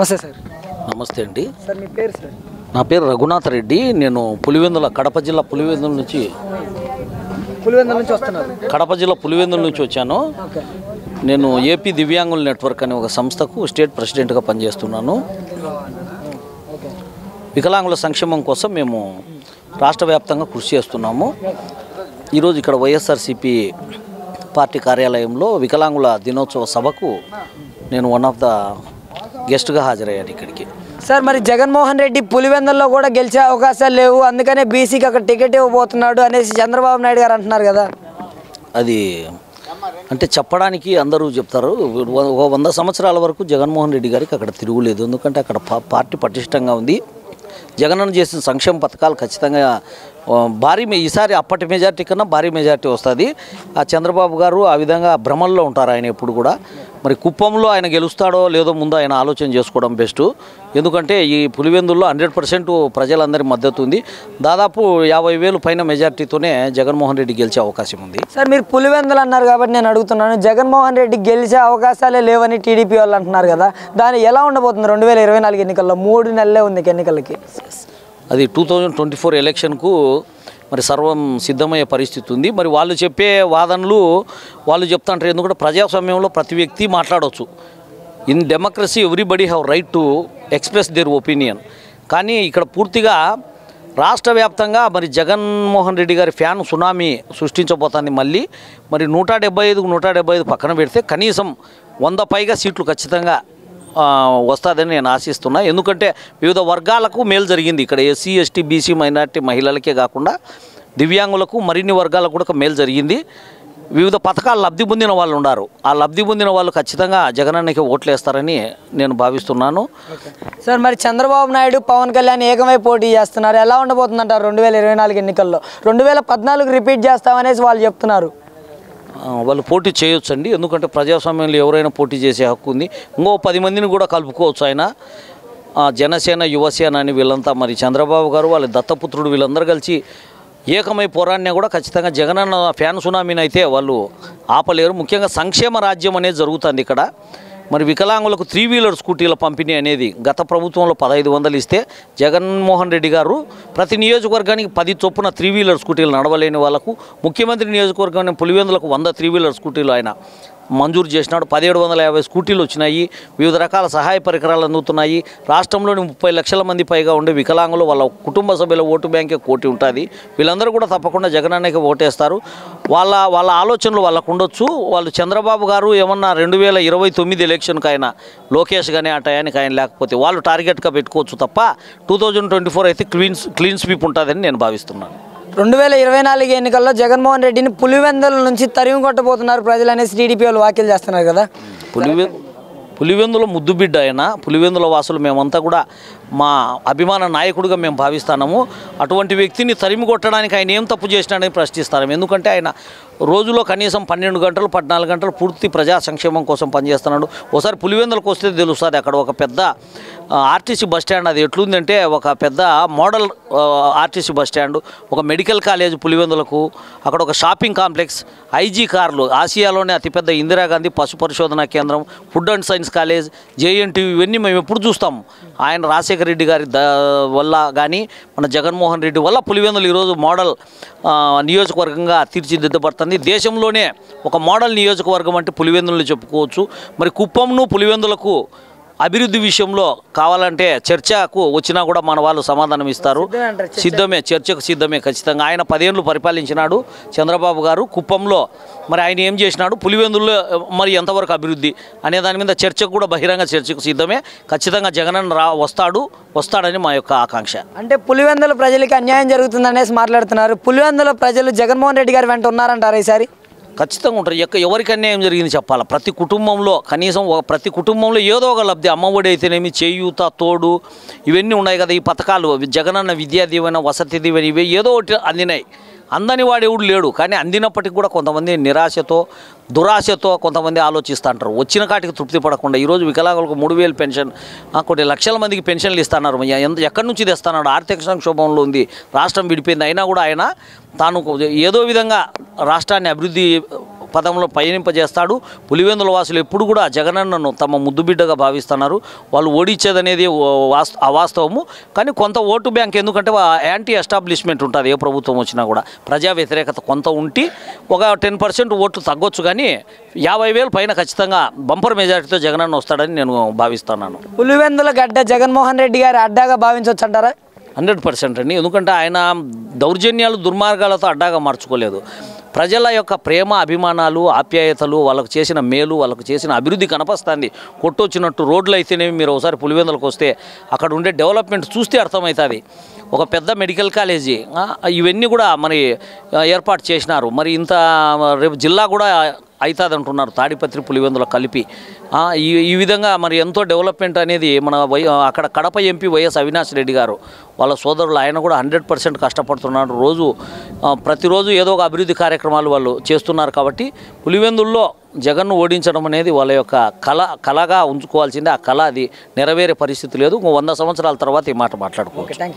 నమస్తే సార్. నమస్తే అండి. సార్ మీ పేరు సార్? నా పేరు రఘునాథ్ రెడ్డి. నేను పులివెందుల కడప జిల్లా పులివెందుల నుంచి వస్తున్నాను. కడప జిల్లా పులివెందుల నుంచి వచ్చాను. నేను ఏపీ దివ్యాంగుల నెట్వర్క్ అనే ఒక సంస్థకు స్టేట్ ప్రెసిడెంట్గా పనిచేస్తున్నాను. వికలాంగుల సంక్షేమం కోసం మేము రాష్ట్ర వ్యాప్తంగా కృషి చేస్తున్నాము. ఈరోజు ఇక్కడ వైఎస్ఆర్సీపీ పార్టీ కార్యాలయంలో వికలాంగుల దినోత్సవ సభకు నేను వన్ ఆఫ్ ద గెస్ట్గా హాజరయ్యాను ఇక్కడికి. సార్, మరి జగన్మోహన్ రెడ్డి పులివెందుల్లో కూడా గెలిచే అవకాశాలు లేవు, అందుకనే బీసీకి అక్కడ టికెట్ ఇవ్వబోతున్నాడు అనేసి చంద్రబాబు నాయుడు గారు అంటున్నారు కదా. అది అంటే చెప్పడానికి అందరూ చెప్తారు. 100 సంవత్సరాల వరకు జగన్మోహన్ రెడ్డి గారికి అక్కడ తిరుగులేదు. ఎందుకంటే అక్కడ పార్టీ పటిష్టంగా ఉంది. జగనన్న చేసిన సంక్షేమ పథకాలు ఖచ్చితంగా ఈసారి అప్పటి మెజార్టీ కన్నా భారీ మెజార్టీ వస్తుంది. ఆ చంద్రబాబు గారు ఆ విధంగా భ్రమల్లో ఉంటారు ఆయన ఎప్పుడు కూడా. మరి కుప్పంలో ఆయన గెలుస్తాడో లేదో ముందు ఆయన ఆలోచన చేసుకోవడం బెస్ట్. ఎందుకంటే ఈ పులివెందుల్లో 100% ప్రజలందరి మద్దతు ఉంది. దాదాపు 50,000 పైన మెజార్టీతోనే జగన్మోహన్ రెడ్డి గెలిచే అవకాశం ఉంది. సార్, మీరు పులివెందులు అన్నారు కాబట్టి నేను అడుగుతున్నాను, జగన్మోహన్ రెడ్డి గెలిచే అవకాశాలే లేవని టీడీపీ వాళ్ళు అంటున్నారు కదా, దాని ఎలా ఉండబోతుంది 2024 ఎన్నికల్లో? 3 నెలలే ఉంది ఎన్నికలకి. అది 2024 ఎలక్షన్కు మరి సర్వం సిద్ధమయ్యే పరిస్థితి ఉంది. మరి వాళ్ళు చెప్పే వాదనలు వాళ్ళు చెప్తాంటారు. ఎందుకంటే ప్రజాస్వామ్యంలో ప్రతి వ్యక్తి మాట్లాడవచ్చు. In democracy everybody have right to express their opinion. కానీ ఇక్కడ పూర్తిగా రాష్ట్ర వ్యాప్తంగా మరి జగన్మోహన్ రెడ్డి గారి ఫ్యాన్ సునామీ సృష్టించబోతుంది. మళ్ళీ మరి 175 పక్కన పెడితే కనీసం 100 పైగా సీట్లు ఖచ్చితంగా వస్తుందని నేను ఆశిస్తున్నా. ఎందుకంటే వివిధ వర్గాలకు మేలు జరిగింది ఇక్కడ. ఎస్సీ, ఎస్టీ, బీసీ, మైనార్టీ మహిళలకే కాకుండా దివ్యాంగులకు మరిన్ని వర్గాలకు కూడా మేలు జరిగింది. వివిధ పథకాలు లబ్ధి పొందిన వాళ్ళు ఉన్నారు. ఆ లబ్ధి పొందిన వాళ్ళు ఖచ్చితంగా జగనన్నకి ఓట్లు వేస్తారని నేను భావిస్తున్నాను. సార్, మరి చంద్రబాబు నాయుడు, పవన్ కళ్యాణ్ ఏకమై పోటీ చేస్తున్నారు. ఎలా ఉండబోతుందంటారు 2024 ఎన్నికల్లో? 2014 రిపీట్ చేస్తామనేసి వాళ్ళు చెప్తున్నారు. వాళ్ళు పోటీ చేయొచ్చండి. ఎందుకంటే ప్రజాస్వామ్యంలో ఎవరైనా పోటీ చేసే హక్కు ఉంది. ఇంకో 10 మందిని కూడా కలుపుకోవచ్చు ఆయన. జనసేన, యువసేన అని వీళ్ళంతా, మరి చంద్రబాబు గారు వాళ్ళ దత్తపుత్రుడు వీళ్ళందరూ కలిసి ఏకమై పోరాడినా కూడా ఖచ్చితంగా జగనన్న ఫ్యాన్ సునామీని అయితే వాళ్ళు ఆపలేరు. ముఖ్యంగా సంక్షేమ రాజ్యం అనేది జరుగుతుంది ఇక్కడ. మరి వికలాంగులకు 3 వీలర్ స్కూటీల పంపిణీ అనేది గత ప్రభుత్వంలో 1500 ఇస్తే జగన్మోహన్ రెడ్డి గారు ప్రతి నియోజకవర్గానికి 10 చొప్పున 3 వీలర్ స్కూటీలు నడవలేని వాళ్ళకు, ముఖ్యమంత్రి నియోజకవర్గాన్ని పులివెందులకు 100 3 వీలర్ స్కూటీలు ఆయన మంజూరు చేసినాడు. 1750 స్కూటీలు వచ్చినాయి. వివిధ రకాల సహాయ పరికరాలు అందుతున్నాయి. రాష్ట్రంలోని 30 లక్షల మంది పైగా ఉండే వికలాంగులు వాళ్ళ కుటుంబ సభ్యుల ఓటు బ్యాంకే కోటి ఉంటుంది. వీళ్ళందరూ కూడా తప్పకుండా జగనన్నకి ఓటేస్తారు. వాళ్ళ ఆలోచనలు వాళ్ళకు ఉండొచ్చు. వాళ్ళు చంద్రబాబు గారు ఏమన్నా 2029 ఎలక్షన్కి ఆయన లోకేష్ కానీ ఆ టయానికి ఆయన లేకపోతే వాళ్ళు టార్గెట్గా పెట్టుకోవచ్చు తప్ప 2024 అయితే క్లీన్ స్వీప్ ఉంటుందని నేను భావిస్తున్నాను. 2024 ఎన్నికల్లో జగన్మోహన్ రెడ్డిని పులివెందుల నుంచి తరిమి కొట్టబోతున్నారు ప్రజలు అనేసి టీడీపీ వాళ్ళు వ్యాఖ్యలు చేస్తున్నారు కదా. పులివెందుల ముద్దుబిడ్డ ఆయన. పులివెందుల వాసులు మేమంతా కూడా మా అభిమాన నాయకుడిగా మేము భావిస్తాము. అటువంటి వ్యక్తిని తరిమి కొట్టడానికి ఆయన ఏం తప్పు చేసినాడని ప్రశ్నిస్తాము. ఎందుకంటే ఆయన రోజులో కనీసం 12 గంటలు 14 గంటలు పూర్తి ప్రజా సంక్షేమం కోసం పనిచేస్తున్నాడు. ఒకసారి పులివెందులకు వస్తే తెలుస్తుంది. అక్కడ ఒక పెద్ద ఆర్టీసీ బస్టాండ్, అది ఎట్లుందంటే ఒక పెద్ద మోడల్ ఆర్టీసీ బస్టాండ్, ఒక మెడికల్ కాలేజ్ పులివెందులకు, అక్కడ ఒక షాపింగ్ కాంప్లెక్స్, ఐజీ కార్లు, ఆసియాలోనే అతిపెద్ద ఇందిరాగాంధీ పశు పరిశోధనా కేంద్రం, food and science college, JNTU, ఇవన్నీ మేము ఎప్పుడు చూస్తాము. ఆయన రాజశేఖర రెడ్డి గారి వల్ల కానీ మన జగన్మోహన్ రెడ్డి వల్ల పులివెందులు ఈరోజు మోడల్ నియోజకవర్గంగా తీర్చిదిద్దబడుతుంది. దేశంలోనే ఒక మోడల్ నియోజకవర్గం అంటే పులివెందులను చెప్పుకోవచ్చు. మరి కుప్పంను పులివెందులకు అభివృద్ధి విషయంలో కావాలంటే చర్చకు వచ్చినా కూడా మన వాళ్ళు సమాధానం ఇస్తారు. చర్చకు సిద్ధమే ఖచ్చితంగా. ఆయన 10 ఏళ్ళు పరిపాలించినాడు చంద్రబాబు గారు. కుప్పంలో మరి ఆయన ఏం చేసినాడు, పులివెందుల్లో మరి ఎంతవరకు అభివృద్ధి అనే దాని మీద చర్చకు కూడా బహిరంగ చర్చకు సిద్ధమే. ఖచ్చితంగా జగనన్న వస్తాడని మా యొక్క ఆకాంక్ష. అంటే పులివెందుల ప్రజలకి అన్యాయం జరుగుతుందనేసి మాట్లాడుతున్నారు. పులివెందుల ప్రజలు జగన్మోహన్ రెడ్డి గారి వెంట ఉన్నారంటారు ఈసారి? ఖచ్చితంగా ఉంటారు. ఎవరికి అన్యాయం జరిగింది చెప్పాలి. ప్రతి కుటుంబంలో కనీసం ప్రతి కుటుంబంలో ఏదో ఒక లబ్ధి, అమ్మఒడి అయితేనేమి, చేయూత, తోడు, ఇవన్నీ ఉన్నాయి కదా. ఈ పథకాలు జగనన్న విద్యా దీవెన, వసతి దీవెన, ఇవి ఏదో ఒకటి అందినాయి. అందని వాడు ఎవడు లేడు. కానీ అందినప్పటికీ కూడా కొంతమంది నిరాశతో, దురాశతో కొంతమంది ఆలోచిస్తూ అంటారు. వచ్చిన కాటికి తృప్తి పడకుండా ఈరోజు వికలాంగులకు 3000 పెన్షన్, కొన్ని లక్షల మందికి పెన్షన్లు ఇస్తున్నారు. ఎక్కడి నుంచి తెస్తున్నాడు? ఆర్థిక సంక్షోభంలో ఉంది, రాష్ట్రం విడిపోయింది. అయినా కూడా ఆయన తాను ఏదో విధంగా రాష్ట్రాన్ని అభివృద్ధి పదంలో పయనింపజేస్తాడు. పులివెందుల వాసులు ఎప్పుడు కూడా జగనన్నను తమ ముద్దుబిడ్డగా భావిస్తున్నారు. వాళ్ళు ఓడించేదనేది అవాస్తవము. కానీ కొంత ఓటు బ్యాంక్ ఎందుకంటే యాంటీ ఎస్టాబ్లిష్మెంట్ ఉంటుంది. ఏ ప్రభుత్వం వచ్చినా కూడా ప్రజా వ్యతిరేకత కొంత ఉండి ఒక 10% ఓట్లు తగ్గొచ్చు. కానీ 50,000 పైన ఖచ్చితంగా బంపర్ మెజారిటీతో జగనన్న వస్తాడని నేను భావిస్తున్నాను. పులివెందుల గడ్డ జగన్మోహన్ రెడ్డి గారి అడ్డాగా భావించవచ్చు అంటారా? 100% అండి. ఎందుకంటే ఆయన దౌర్జన్యాలు దుర్మార్గాలతో అడ్డాగా మార్చుకోలేదు. ప్రజల యొక్క ప్రేమ అభిమానాలు ఆప్యాయతలు వాళ్ళకు చేసిన మేలు వాళ్ళకు చేసిన అభివృద్ధి కనపస్తుంది. కొట్టొచ్చినట్టు రోడ్లు అయితేనేమి మీరు ఒకసారి పులివెందులకు వస్తే అక్కడ ఉండే డెవలప్మెంట్ చూస్తే అర్థమవుతుంది. ఒక పెద్ద మెడికల్ కాలేజీ ఇవన్నీ కూడా మరి ఏర్పాటు చేసినారు. మరి ఇంత రేపు జిల్లా కూడా అవుతుంది అంటున్నారు తాడిపత్రి పులివెందుల కలిపి. ఈ విధంగా మరి ఎంతో డెవలప్మెంట్ అనేది మన అక్కడ కడప ఎంపీ వైఎస్ అవినాష్ రెడ్డి గారు వాళ్ళ సోదరులు ఆయన కూడా 100% కష్టపడుతున్నారు. ప్రతిరోజు ఏదో ఒక అభివృద్ధి కార్యక్రమాలు వాళ్ళు చేస్తున్నారు. కాబట్టి పులివెందుల్లో జగన్ను ఓడించడం అనేది వాళ్ళ యొక్క కళగా ఉంచుకోవాల్సిందే. ఆ కళ అది నెరవేరే పరిస్థితి లేదు. 100 సంవత్సరాల తర్వాత ఈ మాట మాట్లాడుకోవచ్చు.